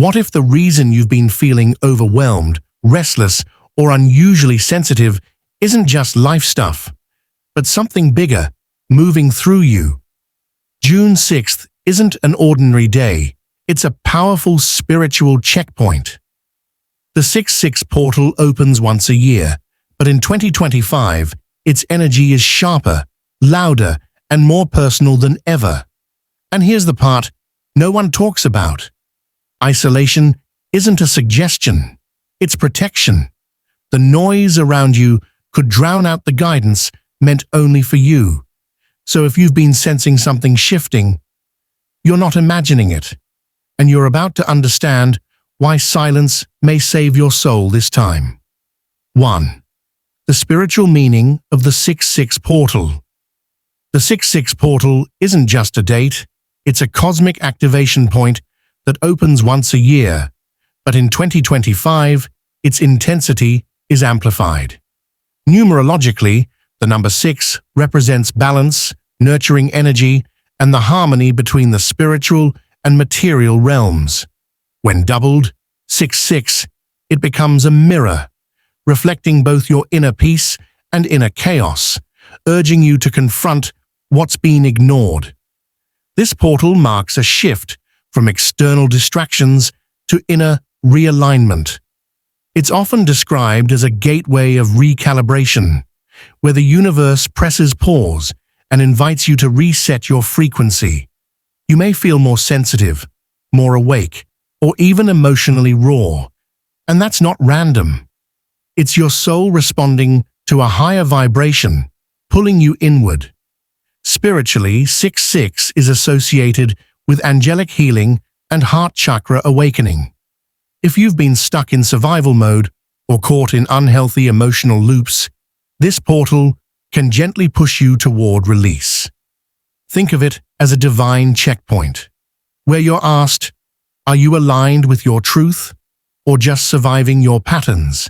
What if the reason you've been feeling overwhelmed, restless, or unusually sensitive isn't just life stuff, but something bigger, moving through you? June 6th isn't an ordinary day. It's a powerful spiritual checkpoint. The 6-6 portal opens once a year, but in 2025, its energy is sharper, louder, and more personal than ever. And here's the part no one talks about. Isolation isn't a suggestion, it's protection. The noise around you could drown out the guidance meant only for you. So if you've been sensing something shifting, you're not imagining it, and you're about to understand why silence may save your soul this time. 1. The spiritual meaning of the 6-6 portal. The 6-6 portal isn't just a date, it's a cosmic activation point that opens once a year, but in 2025, its intensity is amplified. Numerologically, the number 6 represents balance, nurturing energy, and the harmony between the spiritual and material realms. When doubled, 6-6, it becomes a mirror, reflecting both your inner peace and inner chaos, urging you to confront what's been ignored. This portal marks a shift from external distractions to inner realignment. It's often described as a gateway of recalibration, where the universe presses pause and invites you to reset your frequency. You may feel more sensitive, more awake, or even emotionally raw, and that's not random. It's your soul responding to a higher vibration, pulling you inward. Spiritually, 6-6 is associated with angelic healing and heart chakra awakening. If you've been stuck in survival mode or caught in unhealthy emotional loops, this portal can gently push you toward release. Think of it as a divine checkpoint, where you're asked, are you aligned with your truth or just surviving your patterns?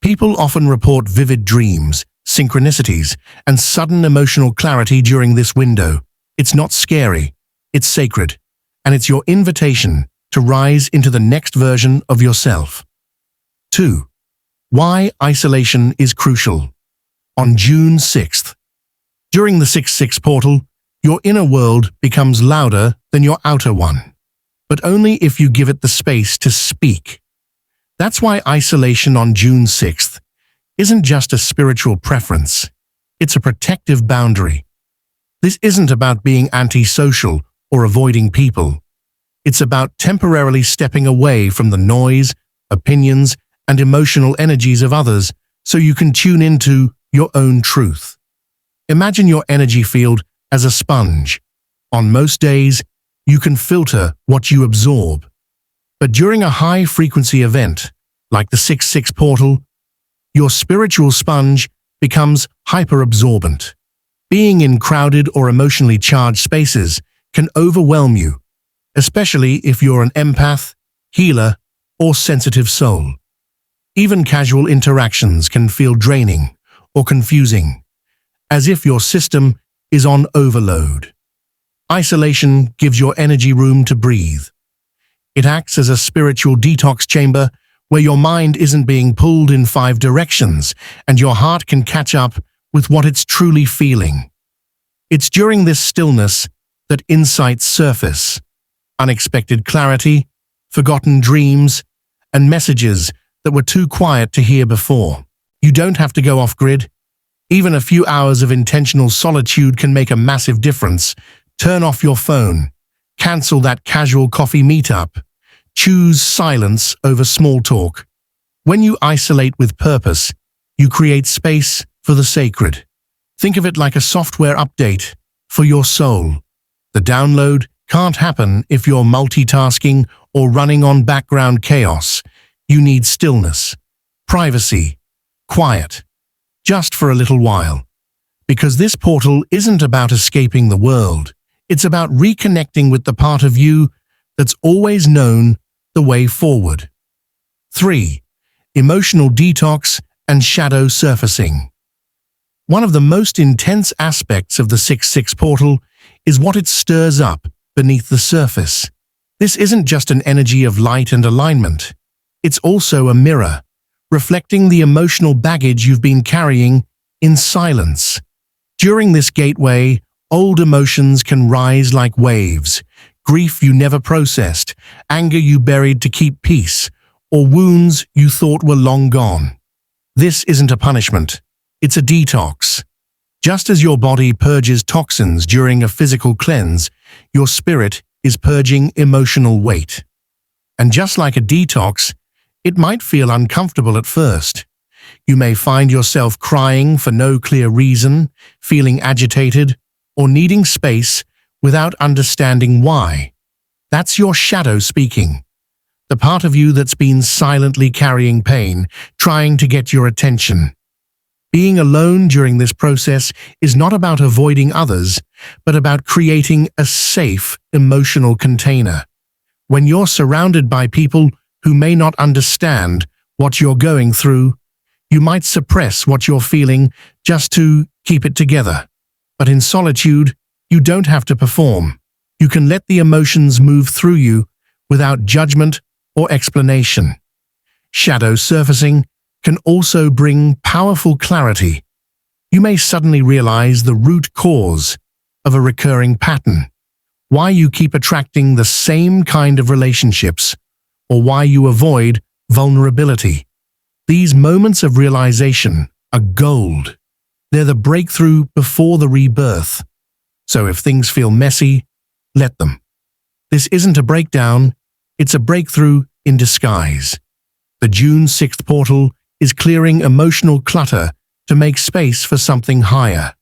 People often report vivid dreams, synchronicities, and sudden emotional clarity during this window. It's not scary, it's sacred, and it's your invitation to rise into the next version of yourself. 2. Why isolation is crucial. On June 6th, during the 6-6 portal, your inner world becomes louder than your outer one, but only if you give it the space to speak. That's why isolation on June 6th isn't just a spiritual preference, it's a protective boundary. This isn't about being antisocial or avoiding people. It's about temporarily stepping away from the noise, opinions, and emotional energies of others so you can tune into your own truth. Imagine your energy field as a sponge. On most days, you can filter what you absorb. But during a high-frequency event, like the 6-6 portal, your spiritual sponge becomes hyper-absorbent. Being in crowded or emotionally charged spaces can overwhelm you, especially if you're an empath, healer, or sensitive soul. Even casual interactions can feel draining or confusing, as if your system is on overload. Isolation gives your energy room to breathe. It acts as a spiritual detox chamber where your mind isn't being pulled in 5 directions and your heart can catch up with what it's truly feeling. It's during this stillness that insights surface, unexpected clarity, forgotten dreams, and messages that were too quiet to hear before. You don't have to go off-grid. Even a few hours of intentional solitude can make a massive difference. Turn off your phone. Cancel that casual coffee meetup. Choose silence over small talk. When you isolate with purpose, you create space for the sacred. Think of it like a software update for your soul. The download can't happen if you're multitasking or running on background chaos. You need stillness, privacy, quiet, just for a little while. Because this portal isn't about escaping the world. It's about reconnecting with the part of you that's always known the way forward. 3. Emotional detox and shadow surfacing. One of the most intense aspects of the 6-6 portal is what it stirs up beneath the surface. This isn't just an energy of light and alignment. It's also a mirror, reflecting the emotional baggage you've been carrying in silence. During this gateway, old emotions can rise like waves. Grief you never processed, anger you buried to keep peace, or wounds you thought were long gone. This isn't a punishment. It's a detox. Just as your body purges toxins during a physical cleanse, your spirit is purging emotional weight. And just like a detox, it might feel uncomfortable at first. You may find yourself crying for no clear reason, feeling agitated, or needing space without understanding why. That's your shadow speaking. The part of you that's been silently carrying pain, trying to get your attention. Being alone during this process is not about avoiding others, but about creating a safe, emotional container. When you're surrounded by people who may not understand what you're going through, you might suppress what you're feeling just to keep it together. But in solitude, you don't have to perform. You can let the emotions move through you without judgment or explanation. Shadow surfacing can also bring powerful clarity. You may suddenly realize the root cause of a recurring pattern, why you keep attracting the same kind of relationships, or why you avoid vulnerability. These moments of realization are gold. They're the breakthrough before the rebirth. So if things feel messy, let them. This isn't a breakdown, it's a breakthrough in disguise. The June 6th portal is clearing emotional clutter to make space for something higher.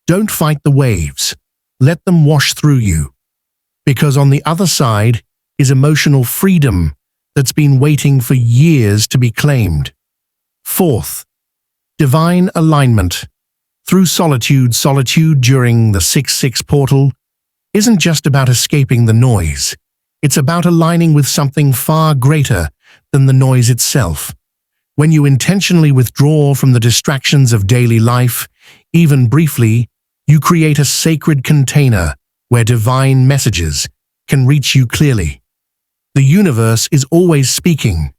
Don't fight the waves. Let them wash through you. Because on the other side is emotional freedom that's been waiting for years to be claimed. Fourth, divine alignment. Through solitude during the 6/6 portal isn't just about escaping the noise. It's about aligning with something far greater than the noise itself. When you intentionally withdraw from the distractions of daily life, even briefly, you create a sacred container where divine messages can reach you clearly. The universe is always speaking,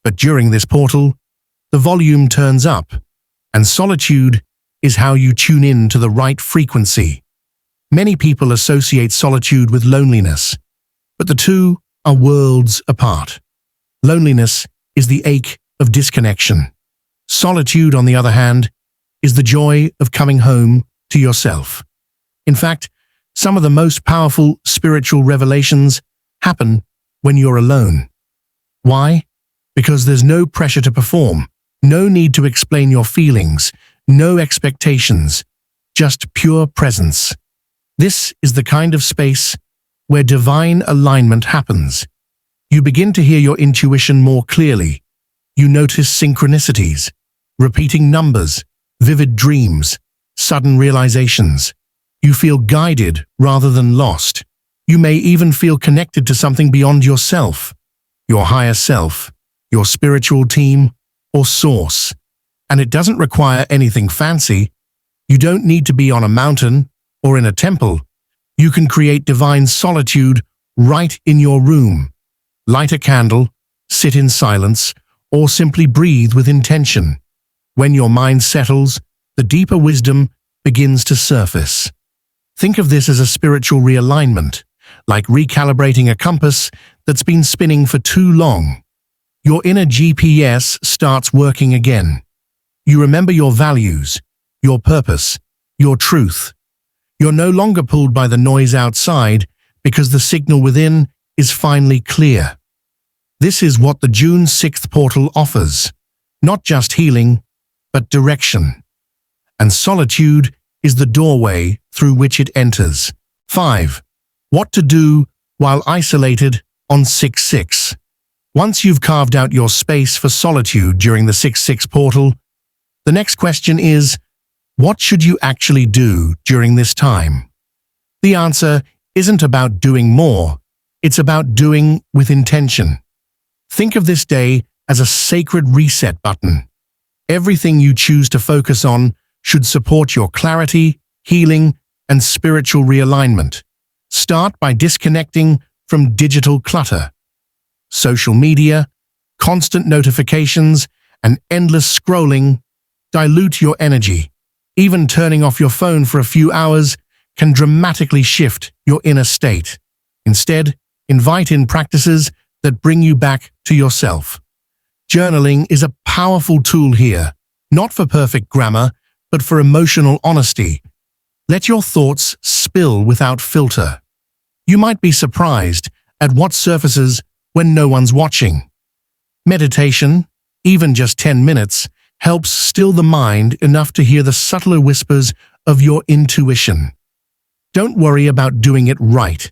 but during this portal, the volume turns up, and solitude is how you tune in to the right frequency. Many people associate solitude with loneliness, but the two are worlds apart. Loneliness is the ache of disconnection. Solitude, on the other hand, is the joy of coming home to yourself. In fact, some of the most powerful spiritual revelations happen when you're alone. Why? Because there's no pressure to perform, no need to explain your feelings, no expectations, just pure presence. This is the kind of space where divine alignment happens. You begin to hear your intuition more clearly. You notice synchronicities, repeating numbers, vivid dreams, sudden realizations. You feel guided rather than lost. You may even feel connected to something beyond yourself, your higher self, your spiritual team, or source. And it doesn't require anything fancy. You don't need to be on a mountain or in a temple. You can create divine solitude right in your room. Light a candle, sit in silence, or simply breathe with intention. When your mind settles, the deeper wisdom begins to surface. Think of this as a spiritual realignment, like recalibrating a compass that's been spinning for too long. Your inner GPS starts working again. You remember your values, your purpose, your truth. You're no longer pulled by the noise outside because the signal within is finally clear. This is what the June 6th portal offers. Not just healing, but direction. And solitude is the doorway through which it enters. 5. What to do while isolated on 6/6. Once you've carved out your space for solitude during the 6/6 portal, the next question is, what should you actually do during this time? The answer isn't about doing more, it's about doing with intention. Think of this day as a sacred reset button. Everything you choose to focus on should support your clarity, healing, and spiritual realignment. Start by disconnecting from digital clutter. Social media, constant notifications, and endless scrolling dilute your energy. Even turning off your phone for a few hours can dramatically shift your inner state. Instead, invite in practices that bring you back to yourself. Journaling is a powerful tool here, not for perfect grammar, but for emotional honesty. Let your thoughts spill without filter. You might be surprised at what surfaces when no one's watching. Meditation, even just 10 minutes, helps still the mind enough to hear the subtler whispers of your intuition. Don't worry about doing it right.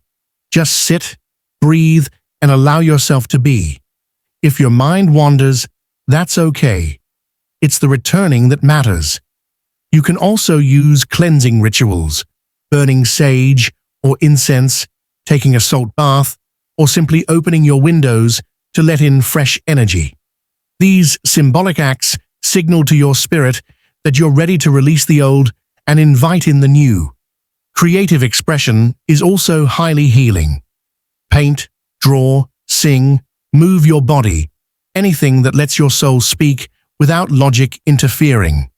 Just sit, breathe, and allow yourself to be. If your mind wanders, that's okay. It's the returning that matters. You can also use cleansing rituals, burning sage or incense, taking a salt bath, or simply opening your windows to let in fresh energy. These symbolic acts signal to your spirit that you're ready to release the old and invite in the new. Creative expression is also highly healing. Paint, draw, sing, move your body, anything that lets your soul speak without logic interfering.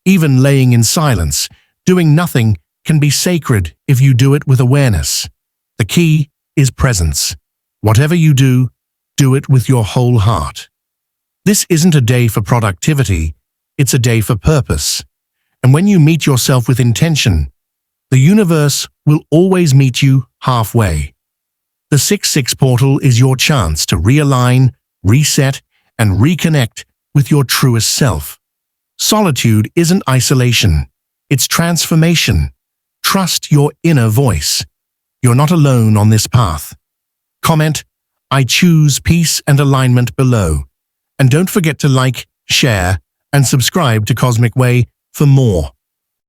Even laying in silence, doing nothing, can be sacred if you do it with awareness. The key is presence. Whatever you do it with your whole heart. This isn't a day for productivity, it's a day for purpose. And when you meet yourself with intention, the universe will always meet you halfway. The 6-6 portal is your chance to realign, reset, and reconnect with your truest self. Solitude isn't isolation, it's transformation. Trust your inner voice. You're not alone on this path. Comment, "I choose peace and alignment" below. And don't forget to like, share, and subscribe to Cosmic Way for more.